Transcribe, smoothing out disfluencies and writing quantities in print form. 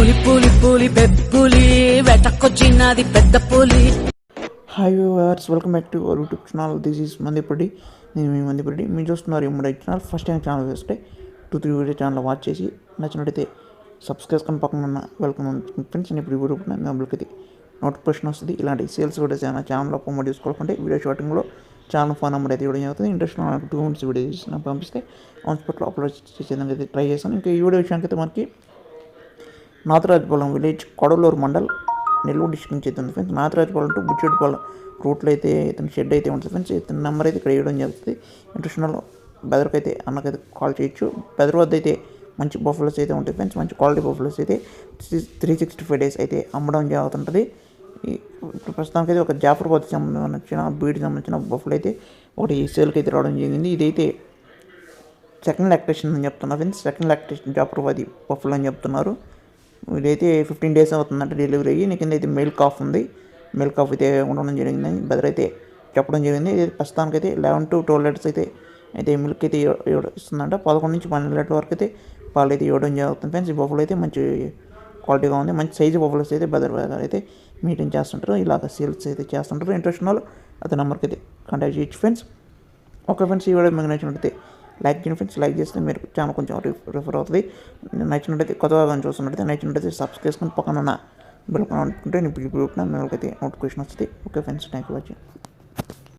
పులి పులి పులి పెప్పులి వెటకొచ్చినది పెద్ద పులి. Hi viewers, welcome back to our YouTube channel. This is Mandipadi. నేను మీ మందిపడి. మీరు చూస్తున్నారు Immadi channel. First time channel చూస్తే 2-3 వీడియో ఛానల్ వాచ్ చేసి నచ్చినట్టయితే సబ్స్క్రైబ్ కానీ పక్కన ఉన్న వెల్కమ్ ఫ్రెండ్స్. ఇప్పుడు వీడియో మిమ్మల్కి నోటిఫికేషన్ వస్తుంది. ఇలాంటి సేల్స్ వీడియోస్ ఏమైనా ఛానల్లో ప్రమోట్ చేసుకోవాలంటే వీడియో షాటింగ్లో ఛానల్ ఫోన్ నెంబర్ అయితే ఇవ్వడం జరుగుతుంది. ఇంట్రెస్ట్ 2 మినిట్స్ వీడియో చేసి నాకు పంపిస్తే ఆన్ స్పాట్లో అప్లోడ్ చేసేదానికి అయితే ట్రై చేస్తాను. ఇంకా ఈ వీడియో విషయానికి అయితే మనకి నాథరాజపాలెం విలేజ్ కొడలూరు మండల్ నెల్లూరు డిస్ట్రిక్ట్ నుంచి అయితే ఉంది ఫ్రెండ్స్. నాథరాజపాలెం టు బుచ్చేటిపాలెం రూట్లో అయితే ఇతని షెడ్ అయితే ఉంటుంది ఫ్రెండ్స్. ఇతని నెంబర్ అయితే ఇక్కడ ఇవ్వడం జరుగుతుంది. ఇంట్రెస్ట్లో బెదర్కైతే అన్నకైతే కాల్ చేయొచ్చు. బెదర్ వద్ద అయితే మంచి బఫెలోస్ అయితే ఉంటాయి ఫ్రెండ్స్. మంచి క్వాలిటీ బఫెలోస్ అయితే 365 డేస్ అయితే అమ్మడం జరుగుతుంటుంది. ఇప్పుడు ప్రస్తుతానికి అయితే ఒక జాఫర్బాద్ సంబంధించిన బీడ్కి సంబంధించిన బఫెలో అయితే ఒకటి సేల్కి అయితే రావడం జరిగింది. ఇదైతే సెకండ్ లాక్టేషన్ అని చెప్తున్నారు ఫ్రెండ్స్. సెకండ్ లాక్టేషన్ జాఫర్బాద్ బఫెలో అని చెప్తున్నారు. ఇదైతే 15 డేస్ అవుతుందంటే డెలివరీ అయ్యి. నీ కింద అయితే మెయిల్ కాఫ్ ఉంది. మెయిల్ కాఫ్ అయితే ఉండడం జరిగింది. బెదర్ అయితే చెప్పడం జరిగింది. ఇది ప్రస్తుతానికి అయితే 11 to 12 లీటర్స్ అయితే మిల్క్ అయితే ఇస్తుందంట. 11 నుంచి 12 లీటర్ వరకు అయితే పాలు అయితే ఇవ్వడం జరుగుతుంది ఫ్రెండ్స్. ఈ బఫెలో అయితే మంచి క్వాలిటీగా ఉంది. మంచి సైజు బఫెలోస్ అయితే బెదర్ అయితే మెయింటైన్ చేస్తుంటారు. ఇలాగ సేల్స్ అయితే చేస్తుంటారు. ఇంట్రెస్ట్ ఉన్న వాళ్ళు అతని నెంబర్కి అయితే కాంటాక్ట్ చేయొచ్చు ఫ్రెండ్స్. ఓకే ఫ్రెండ్స్, ఈ వీడియో మీకు నచ్చినట్టయితే లైక్ చేయండి ఫ్రెండ్స్. లైక్ చేస్తే మీరు ఛానల్ కొంచెం రిఫర్ అవుతుంది. నచ్చినట్టయితే కొత్తగా కానీ చూస్తున్నట్టయితే నచ్చినట్టయితే సబ్స్క్రైబ్ చేసుకుని పక్కన ఉన్న బెల్ అనుకుంటే నేను ఇప్పుడు నోటిఫికేషన్ వస్తుంది. Okay friends, thank you watching.